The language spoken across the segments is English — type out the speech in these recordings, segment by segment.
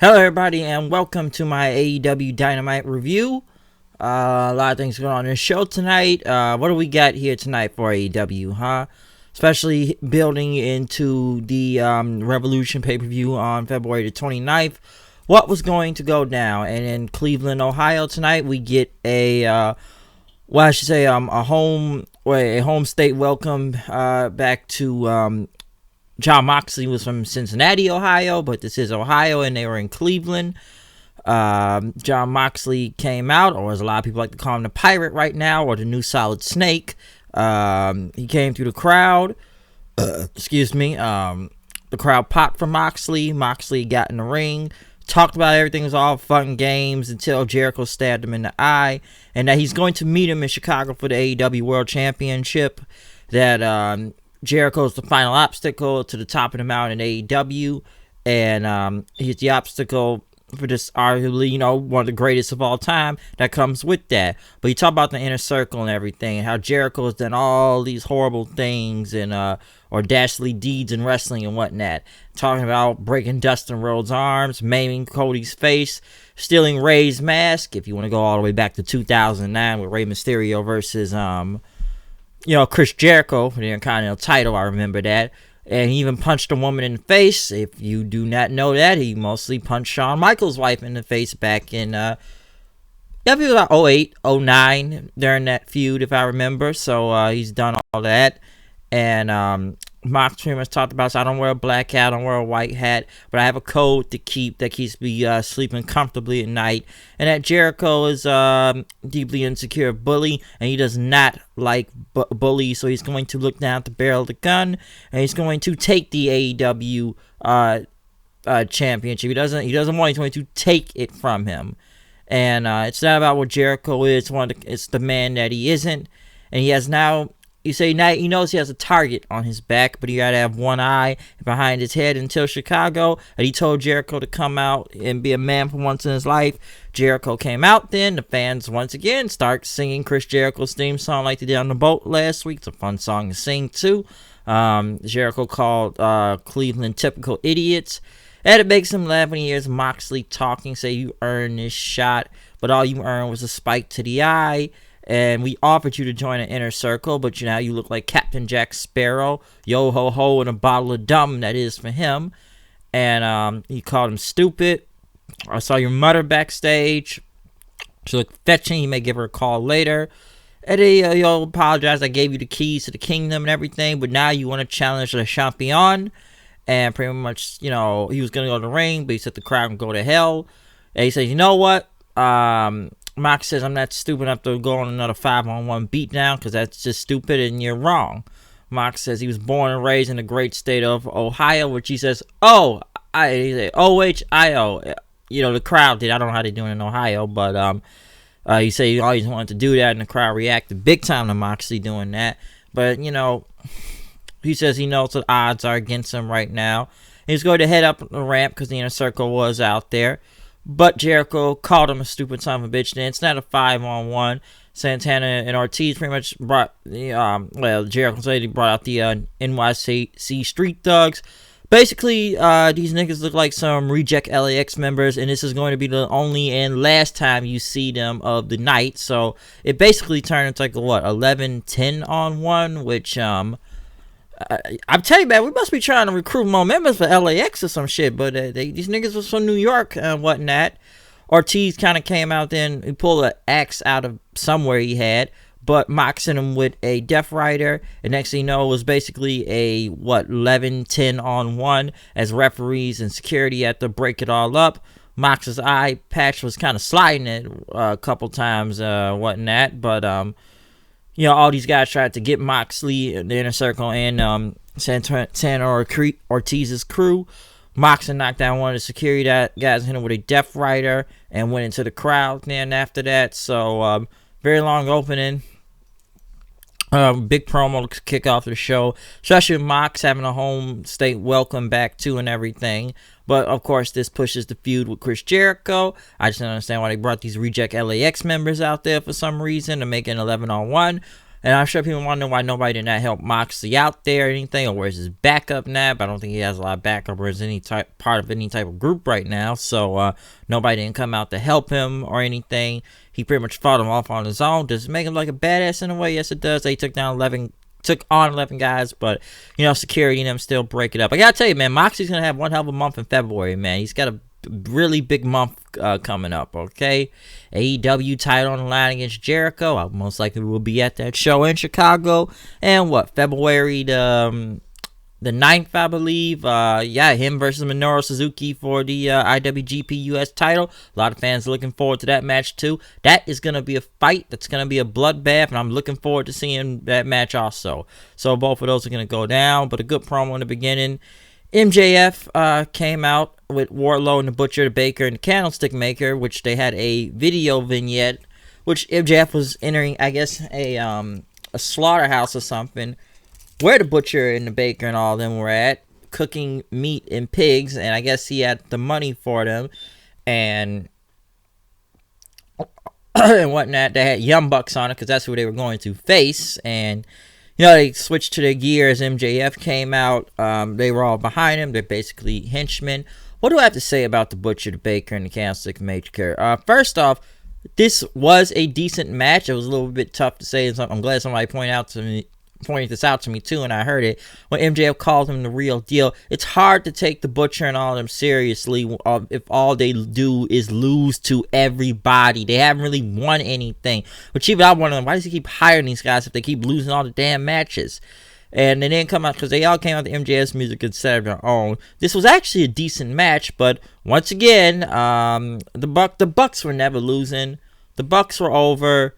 Hello, everybody, and welcome to my AEW Dynamite review. A lot of things going on in the show tonight. What do we got here tonight for AEW, huh? Especially building into the Revolution pay-per-view on February the 29th. What was going to go down? And in Cleveland, Ohio tonight, we get a home state welcome back to John Moxley was from Cincinnati, Ohio, but this is Ohio, and they were in Cleveland. John Moxley came out, or as a lot of people like to call him, the Pirate right now, or the New Solid Snake. He came through the crowd. The crowd popped for Moxley. Moxley got in the ring, talked about everything was all fun games until Jericho stabbed him in the eye, and that he's going to meet him in Chicago for the AEW World Championship. That Jericho's the final obstacle to the top of the mountain in AEW, and he's the obstacle for this arguably, one of the greatest of all time that comes with that. But you talk about the inner circle and everything, and how Jericho has done all these horrible things and or dastardly deeds in wrestling and whatnot. Talking about breaking Dustin Rhodes' arms, maiming Cody's face, stealing Ray's mask, if you want to go all the way back to 2009 with Rey Mysterio versus Chris Jericho for the Intercontinental title. I remember that. And he even punched a woman in the face. If you do not know that, he mostly punched Shawn Michaels' wife in the face back in, it was about 08, 09 during that feud, if I remember. So he's done all that. And Mox pretty much talked about, so I don't wear a black hat, I don't wear a white hat, but I have a code that keeps me sleeping comfortably at night. And that Jericho is deeply insecure bully, and he does not like bullies, so he's going to look down at the barrel of the gun, and he's going to take the AEW championship. He doesn't want it, he's going to take it from him. And it's not about what Jericho is, it's the man that he isn't, and he has now. You say now he knows he has a target on his back, but he got to have one eye behind his head until Chicago. And he told Jericho to come out and be a man for once in his life. Jericho came out then. The fans once again start singing Chris Jericho's theme song like they did on the boat last week. It's a fun song to sing too. Jericho called Cleveland typical idiots. And it makes him laugh when he hears Moxley talking, say you earned this shot, but all you earned was a spike to the eye. And we offered you to join an inner circle, but now you look like Captain Jack Sparrow. Yo ho ho and a bottle of dumb, that is for him. And he called him stupid. I saw your mother backstage. She looked fetching. He may give her a call later. And he apologized. I gave you the keys to the kingdom and everything, but now you want to challenge the champion. And pretty much, he was going to go to the ring, but he said the crowd can go to hell. And he said, you know what? Mox says, I'm not stupid enough to go on another 5-on-1 beatdown because that's just stupid and you're wrong. Mox says he was born and raised in the great state of Ohio, which he says, O-H-I-O. The crowd did. I don't know how they're doing in Ohio, but he said he always wanted to do that, and the crowd reacted big time to Moxley doing that. But, he says he knows the odds are against him right now. He's going to head up the ramp because the inner circle was out there. But Jericho called him a stupid son of a bitch. Then it's not a 5-on-1. Santana and Ortiz pretty much brought Jericho said he brought out the NYC Street Thugs. Basically, these niggas look like some reject LAX members, and this is going to be the only and last time you see them of the night. So it basically turned into like a 11-10-on-1, which I'm telling you, man, we must be trying to recruit more members for LAX or some shit, but these niggas was from New York and whatnot. Ortiz kind of came out then, he pulled an axe out of somewhere he had, but moxing him with a Death Rider, and next thing you know, it was basically a, 11-10-on-1, as referees and security had to break it all up. Mox's eye patch was kind of sliding it a couple times, whatnot, but, all these guys tried to get Moxley in the inner circle and Santana Ortiz's crew. Moxley knocked down one of the security guys, hit him with a Death Rider, and went into the crowd then after that. So, very long opening. Big promo to kick off the show, especially with Mox having a home state welcome back to and everything. But, of course, this pushes the feud with Chris Jericho. I just don't understand why they brought these reject LAX members out there for some reason to make an 11-on-1. And I'm sure people want to know why nobody did not help Moxley out there or anything, or where's his backup now. But I don't think he has a lot of backup or is any part of any type of group right now. So nobody didn't come out to help him or anything. He pretty much fought him off on his own. Does it make him like a badass in a way? Yes, it does. They took on 11 guys, but security and them still break it up. I gotta tell you, man, Moxley's gonna have one hell of a month in February, man. He's got a really big month coming up. Okay, AEW title on the line against Jericho. I most likely will be at that show in Chicago. And February the 9th, I believe. Him versus Minoru Suzuki for the IWGP US title. A lot of fans are looking forward to that match too. That is going to be a fight. That's going to be a bloodbath, and I'm looking forward to seeing that match also. So both of those are going to go down, but a good promo in the beginning. MJF came out with Wardlow and the Butcher, the Baker, and the Candlestick Maker, which they had a video vignette, which MJF was entering, I guess, a slaughterhouse or something, where the Butcher and the Baker and all of them were at, cooking meat and pigs, and I guess he had the money for them, and whatnot. They had Young Bucks on it, because that's who they were going to face, and they switched to their gear as MJF came out. They were all behind him. They're basically henchmen. What do I have to say about the Butcher, the Baker, and the Candlestick Maker? First off, this was a decent match. It was a little bit tough to say. I'm glad somebody pointed this out to me too, and I heard it when MJF called him the real deal. It's hard to take the Butcher and all of them seriously if all they do is lose to everybody. They haven't really won anything. But even I wonder, why does he keep hiring these guys if they keep losing all the damn matches? And they didn't come out because they all came out to MJF's music instead of their own. This was actually a decent match, but once again, the Bucks were never losing. The Bucks were over.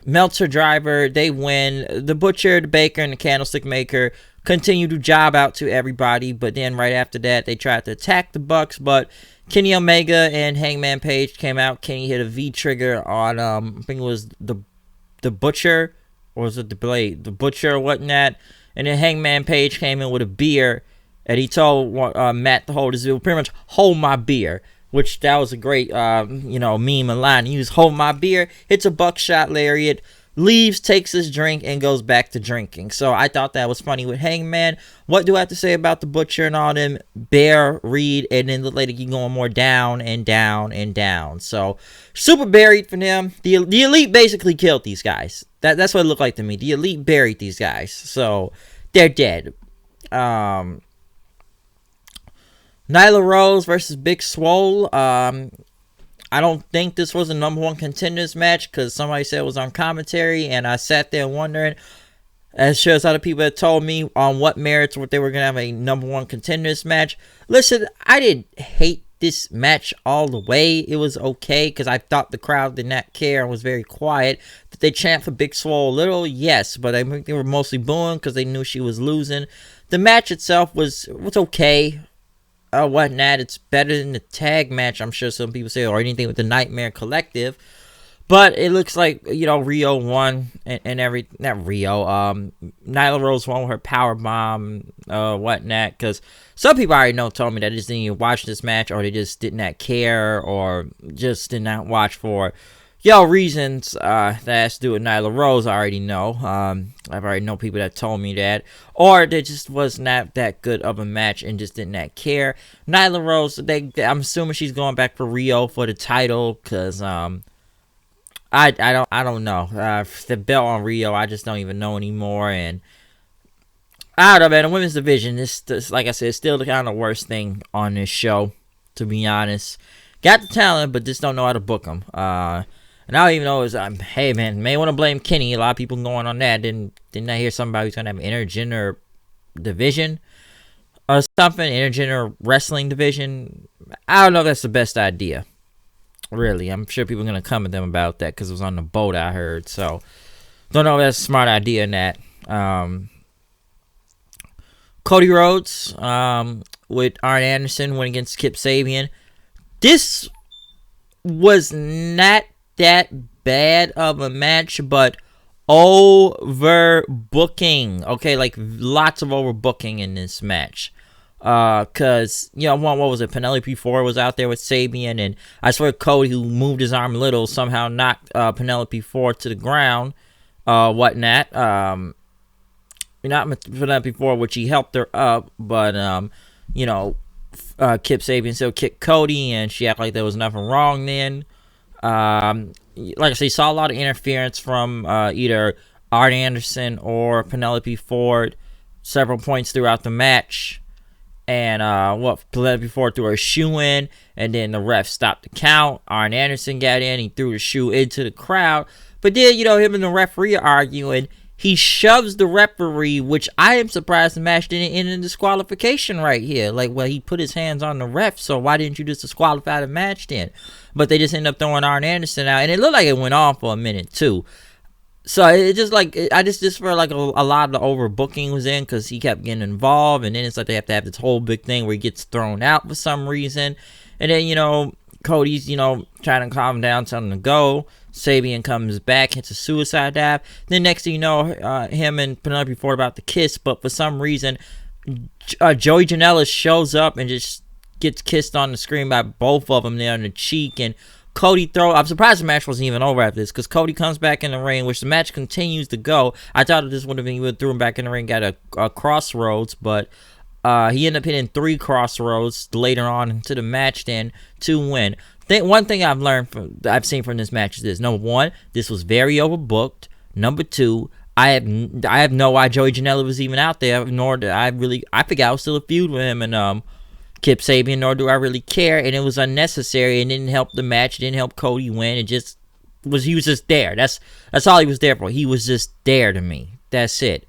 Meltzer Driver, they win. The Butcher, the Baker, and the Candlestick Maker continue to job out to everybody, but then right after that, they tried to attack the Bucks, but Kenny Omega and Hangman Page came out. Kenny hit a V-trigger on, I think it was the Butcher, or was it the Blade? The Butcher or whatnot, and then Hangman Page came in with a beer, and he told Matt to hold his beer, pretty much, hold my beer. Which that was a great, meme and line. He was holding my beer, hits a buckshot lariat, leaves, takes his drink, and goes back to drinking. So I thought that was funny with Hangman. What do I have to say about the Butcher and all them? Bear, Reed, and then the lady keep going more down and down and down. So super buried for them. The Elite basically killed these guys. That's what it looked like to me. The Elite buried these guys. So they're dead. Nyla Rose versus Big Swole. I don't think this was a number one contenders match because somebody said it was on commentary, and I sat there wondering, as sure as other people had told me on what merits they were going to have a number one contenders match. Listen, I didn't hate this match all the way. It was okay because I thought the crowd did not care and was very quiet. Did they chant for Big Swole a little? Yes, but I think they were mostly booing because they knew she was losing. The match itself was okay. Whatnot, it's better than the tag match, I'm sure some people say, or anything with the Nightmare Collective. But it looks like, Rio won and not Rio, Nyla Rose won with her power bomb, whatnot, because some people already told me that they just didn't even watch this match, or they just did not care, or just did not watch for reasons that has to do with Nyla Rose. I already know. I've already know people that told me that. Or there just was not that good of a match and just did not care. Nyla Rose, I'm assuming she's going back for Rio for the title because I don't know. The belt on Rio, I just don't even know anymore. And I don't know, man. The women's division, this like I said, is still the kind of worst thing on this show, to be honest. Got the talent, but just don't know how to book them. And I don't even know hey man, may want to blame Kenny. A lot of people going on that. Didn't I hear somebody who's gonna have an intergender division or something? Intergender wrestling division. I don't know if that's the best idea. Really, I'm sure people are gonna come at them about that because it was on the boat, I heard. So don't know if that's a smart idea in that. Cody Rhodes with Arn Anderson went against Kip Sabian. This was not that bad of a match, but overbooking. Okay, like lots of overbooking in this match. Cause what was it? Penelope Ford was out there with Sabian, and I swear Cody, who moved his arm a little, somehow knocked Penelope Ford to the ground. whatnot. Not for that before, which he helped her up, but Kip Sabian still kicked Cody, and she acted like there was nothing wrong then. Like I say, saw a lot of interference from either Arn Anderson or Penelope Ford several points throughout the match. And Penelope Ford threw her shoe in, and then the ref stopped the count. Arn Anderson got in, he threw the shoe into the crowd. But then, him and the referee are arguing. He shoves the referee, which I am surprised the match didn't end in disqualification right here. Like, well, he put his hands on the ref, so why didn't you just disqualify the match then? But they just ended up throwing Arn Anderson out, and it looked like it went on for a minute too. So it just I just felt like a lot of the overbooking was in, because he kept getting involved, and then it's like they have to have this whole big thing where he gets thrown out for some reason, and then Cody's trying to calm him down, telling him to go. Sabian comes back, hits a suicide dive. Then next thing you know, him and Penelope Ford about to kiss, but for some reason, Joey Janela shows up and just gets kissed on the screen by both of them there on the cheek. And Cody I'm surprised the match wasn't even over after this, because Cody comes back in the ring, which the match continues to go. I thought this would have been, he would threw him back in the ring, got a crossroads, but he ended up hitting 3 crossroads later on into the match then to win. One thing I've seen from this match is this: number one, this was very overbooked. Number two, I have no idea Joey Janela was even out there, nor did I forgot I was still a feud with him and Kip Sabian, nor do I really care, and it was unnecessary and didn't help the match, didn't help Cody win. He was just there. That's all he was there for. He was just there to me. That's it.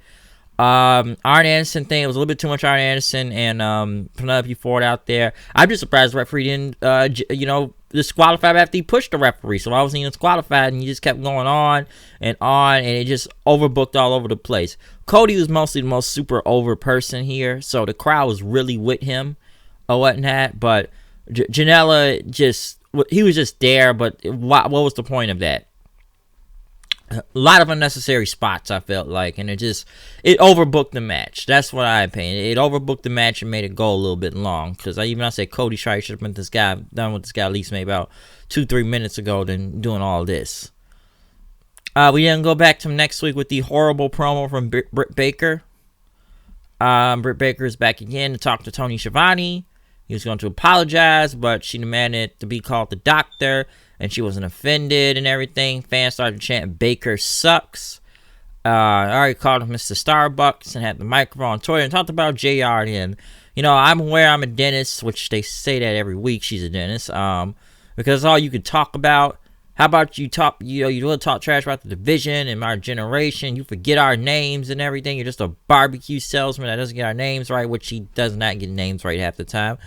Arn Anderson thing, it was a little bit too much Arn Anderson and Penelope Ford out there. I'm just surprised the referee didn't disqualified after he pushed the referee, so I wasn't even disqualified, and he just kept going on, and it just overbooked all over the place. Cody was mostly the most super over person here, so the crowd was really with him or whatnot, but Janela he was just there, but what was the point of that? A lot of unnecessary spots, I felt like, and it overbooked the match. That's what I opinion. It overbooked the match and made it go a little bit long, because I said Cody should have been done with this guy at least maybe about 2-3 minutes ago than doing all this. We then go back to next week with the horrible promo from Britt Baker. Britt Baker is back again to talk to Tony Schiavone. He was going to apologize, but she demanded to be called the doctor, and she wasn't offended and everything. Fans started chanting, "Baker sucks." I already called him Mr. Starbucks and had the microphone on Twitter and talked about JR. And, I'm aware I'm a dentist, which they say that every week she's a dentist, because all you could talk about. How about you talk, you really talk trash about the division and our generation. You forget our names and everything. You're just a barbecue salesman that doesn't get our names right, which she does not get names right half the time.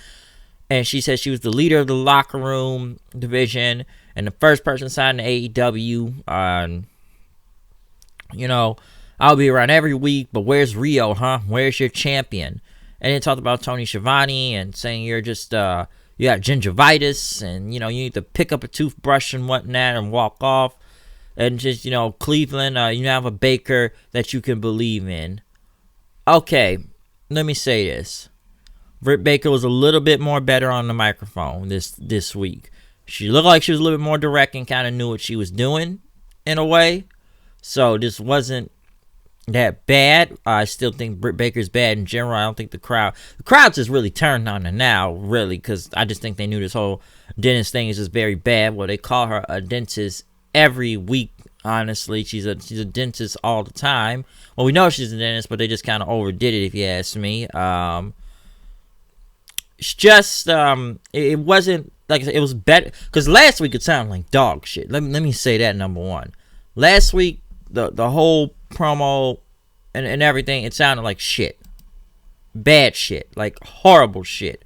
And she said she was the leader of the locker room division and the first person signed to AEW. I'll be around every week, but where's Rio, huh? Where's your champion? And then talked about Tony Schiavone and saying you're just, you got gingivitis and, you need to pick up a toothbrush and whatnot and walk off. And just, Cleveland, you have a Baker that you can believe in. Okay, let me say this. Britt Baker was a little bit more better on the microphone this week. She looked like she was a little bit more direct and kind of knew what she was doing in a way. So this wasn't that bad. I still think Britt Baker's bad in general. I don't think the crowd's just really turned on her now, really, because I just think they knew this whole dentist thing is just very bad. Well, they call her a dentist every week. Honestly, she's a dentist all the time. Well, we know she's a dentist, but they just kind of overdid it, if you ask me. It's just it wasn't like I said, it was better because last week it sounded like dog shit. Let me say that, number one. Last week the whole promo and everything, it sounded like shit, bad shit, like horrible shit.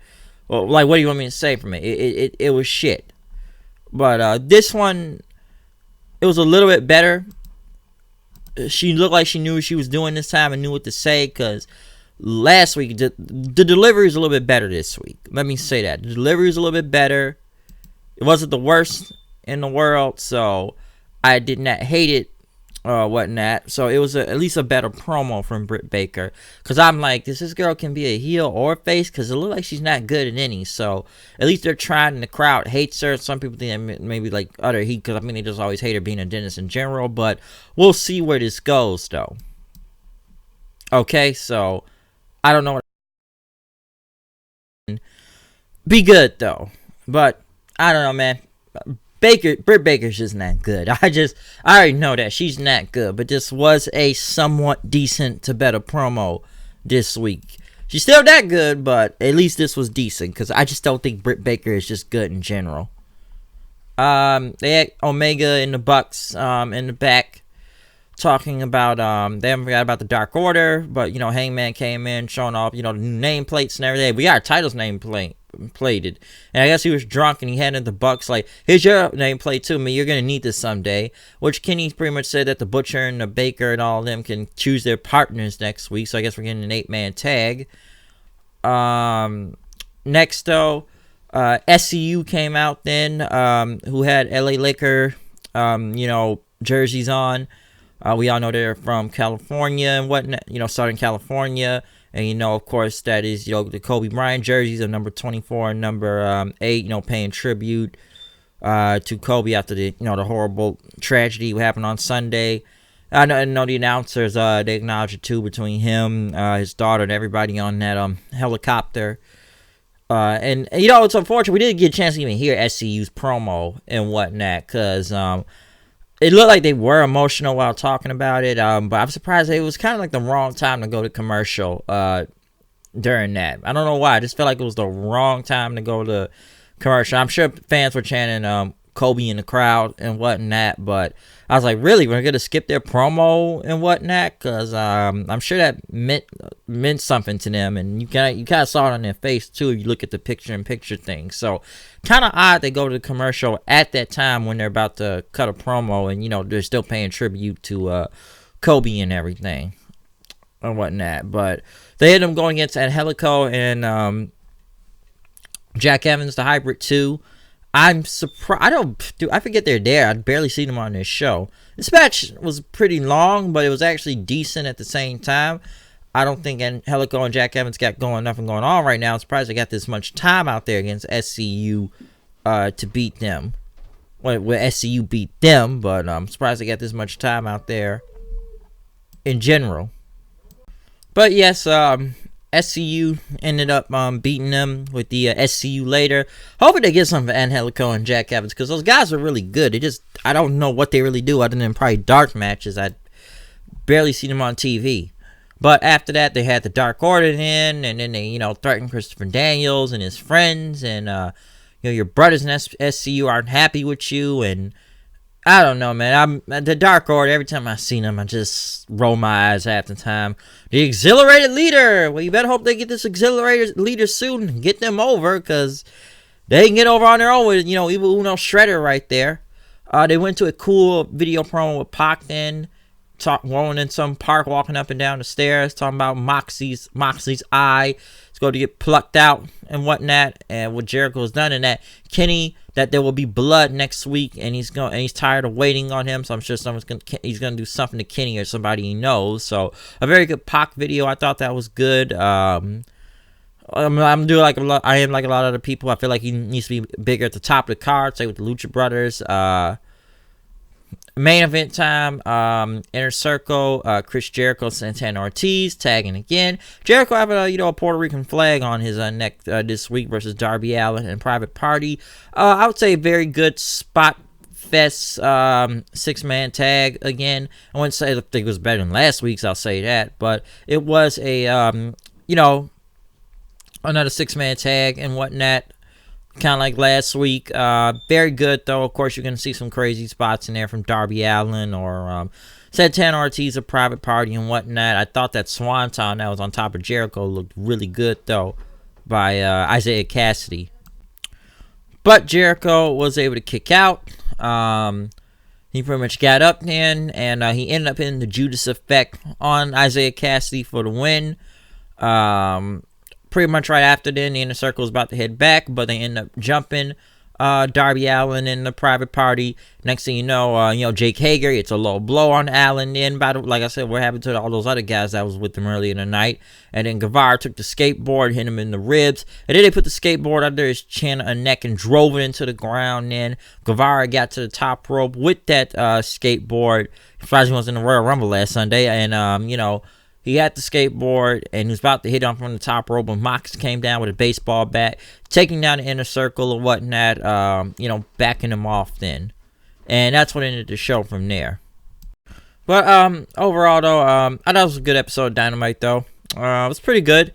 Well, like, what do you want me to say from it? It was shit. But this one, it was a little bit better. She looked like she knew what she was doing this time and knew what to say, because last week, the delivery is a little bit better this week. Let me say that. The delivery is a little bit better. It wasn't the worst in the world, so I did not hate it whatnot. So it was at least a better promo from Britt Baker. Because I'm like, this girl can be a heel or a face, because it looks like she's not good at any. So at least they're trying, and the crowd hates her. Some people think maybe like utter heat, because I mean, they just always hate her being a dentist in general. But we'll see where this goes, though. Okay, so I don't know. Be good, though. But I don't know, man. Britt Baker's just not good. I already know that she's not good, but this was a somewhat decent to better promo this week. She's still that good, but at least this was decent, because I just don't think Britt Baker is just good in general. They had Omega and the Bucks in the back talking about they haven't forgot about the Dark Order, but Hangman came in showing off the new nameplates and everything. We got our titles plated, and I guess he was drunk and he handed the Bucks like, here's your nameplate too, man, you're gonna need this someday. Which Kenny pretty much said that the Butcher and the Baker and all of them can choose their partners next week, so I guess we're getting an 8-man tag. Next though, SCU came out then, who had LA Liquor jerseys on. We all know they're from California and whatnot, Southern California. And, of course, that is, the Kobe Bryant jerseys of number 24 and number 8, paying tribute to Kobe after the horrible tragedy that happened on Sunday. I know the announcers, they acknowledged it too, between him, his daughter, and everybody on that helicopter. And, it's unfortunate. We didn't get a chance to even hear SCU's promo and whatnot, because it looked like they were emotional while talking about it, but I'm surprised it was kind of like the wrong time to go to commercial during that. I don't know why. I just felt like it was the wrong time to go to commercial. I'm sure fans were chanting Kobe in the crowd and whatnot, but I was like, really? We're going to skip their promo and whatnot? Because I'm sure that meant something to them, and you kind of saw it on their face, too, if you look at the picture-in-picture thing. So kind of odd they go to the commercial at that time when they're about to cut a promo, and they're still paying tribute to Kobe and everything and whatnot. But they ended up going against Angelico and Jack Evans, the Hybrid 2. I'm surprised. I forget they're there. I'd barely seen them on this show. This match was pretty long, but it was actually decent at the same time. I don't think Angelico and Jack Evans got nothing going on right now. I'm surprised they got this much time out there against SCU to beat them. Well, SCU beat them, but I'm surprised they got this much time out there in general. But yes, SCU ended up beating them with the SCU later. Hopefully they get something for Angelico and Jack Evans, because those guys are really good. I don't know what they really do other than probably dark matches. I barely seen them on TV. But after that, they had the Dark Order in, and then they, threatened Christopher Daniels and his friends, and, your brothers in SCU aren't happy with you, and I don't know, man. The Dark Order, every time I see them, I just roll my eyes half the time. The Exhilarated Leader! Well, you better hope they get this Exhilarated Leader soon and get them over, because they can get over on their own with, Evil Uno Shredder right there. They went to a cool video promo with Pac then, rolling in some park, walking up and down the stairs, talking about Moxley's eye. It's going to get plucked out and whatnot, and what Jericho's done in that. Kenny, that there will be blood next week, and he's tired of waiting on him, so I'm sure he's gonna do something to Kenny or somebody he knows. So a very good Pac video. I thought that was good. I'm doing like a lot. I am like a lot of other people. I feel like he needs to be bigger at the top of the card. Say with the Lucha Brothers. Main event time, Inner Circle, Chris Jericho, Santana Ortiz tagging again. Jericho having a Puerto Rican flag on his neck this week versus Darby Allin and Private Party. I would say very good spot fest 6-man tag again. I wouldn't say it was better than last week's, I'll say that, but it was a another 6-man tag and whatnot. Kind of like last week. Very good, though. Of course, you're going to see some crazy spots in there from Darby Allin or Santana Ortiz, a Private Party, and whatnot. I thought that Swanton that was on top of Jericho looked really good, though, by Isaiah Cassidy. But Jericho was able to kick out. He pretty much got up then, and he ended up hitting the Judas Effect on Isaiah Cassidy for the win. Pretty much right after then, the Inner Circle was about to head back, but they end up jumping Darby Allin in the private party. Next thing you know, Jake Hager, it's a low blow on Allin. Then, like I said, what happened to all those other guys that was with him earlier in the night? And then Guevara took the skateboard, hit him in the ribs. And then they put the skateboard under his chin and neck and drove it into the ground. Then Guevara got to the top rope with that skateboard. Surprised he was in the Royal Rumble last Sunday. And, he had the skateboard and he was about to hit him from the top rope when Mox came down with a baseball bat, taking down the inner circle or whatnot, backing him off then. And that's what ended the show from there. But overall, though, I thought it was a good episode of Dynamite, though. It was pretty good.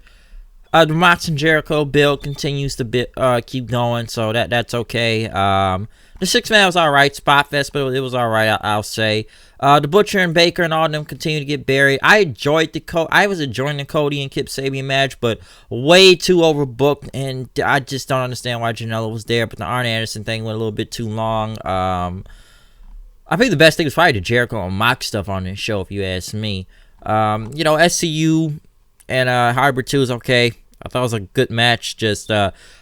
The Mox and Jericho build continues to keep going, so that's okay. The 6-man was alright, spot fest, but it was alright, I'll say. The Butcher and Baker and all of them continue to get buried. I was enjoying the Cody and Kip Sabian match, but way too overbooked, and I just don't understand why Janela was there. But the Arn Anderson thing went a little bit too long. I think the best thing was probably the Jericho and Mox stuff on this show, if you ask me. SCU and Hybrid 2 is okay. I thought it was a good match. Just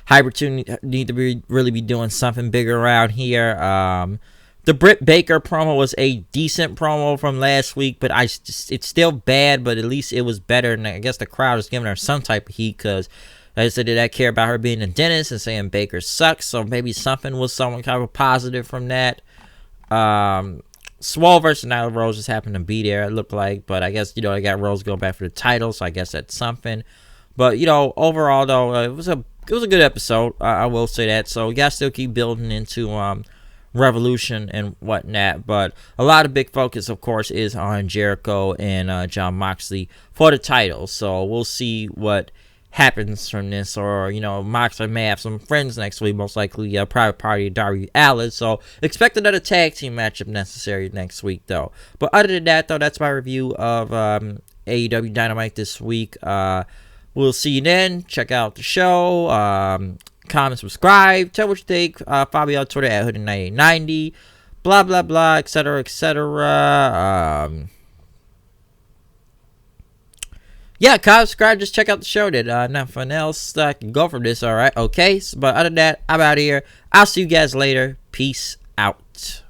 Hybrid 2 need to really be doing something bigger around here. The Britt Baker promo was a decent promo from last week, but it's still bad, but at least it was better. And I guess the crowd is giving her some type of heat because, like I said, did I care about her being a dentist and saying Baker sucks? So maybe something was some kind of positive from that. Swole versus Nyla Rose just happened to be there, it looked like, but I guess, I got Rose going back for the title, so I guess that's something. But, overall, though, it was a good episode, I will say that. So, we got to still keep building into Revolution and whatnot. But a lot of big focus, of course, is on Jericho and Jon Moxley for the title. So, we'll see what happens from this. Or, Moxley may have some friends next week, most likely a private party, Darby Allin. So, expect another tag team matchup necessary next week, though. But other than that, though, that's my review of AEW Dynamite this week. We'll see you then. Check out the show. Comment, subscribe. Tell what you think. Follow me on Twitter at Hoodie9890. Blah, blah, blah, etc., etc. Comment, subscribe. Just check out the show. Nothing else can go from this. All right. Okay. But other than that, I'm out of here. I'll see you guys later. Peace out.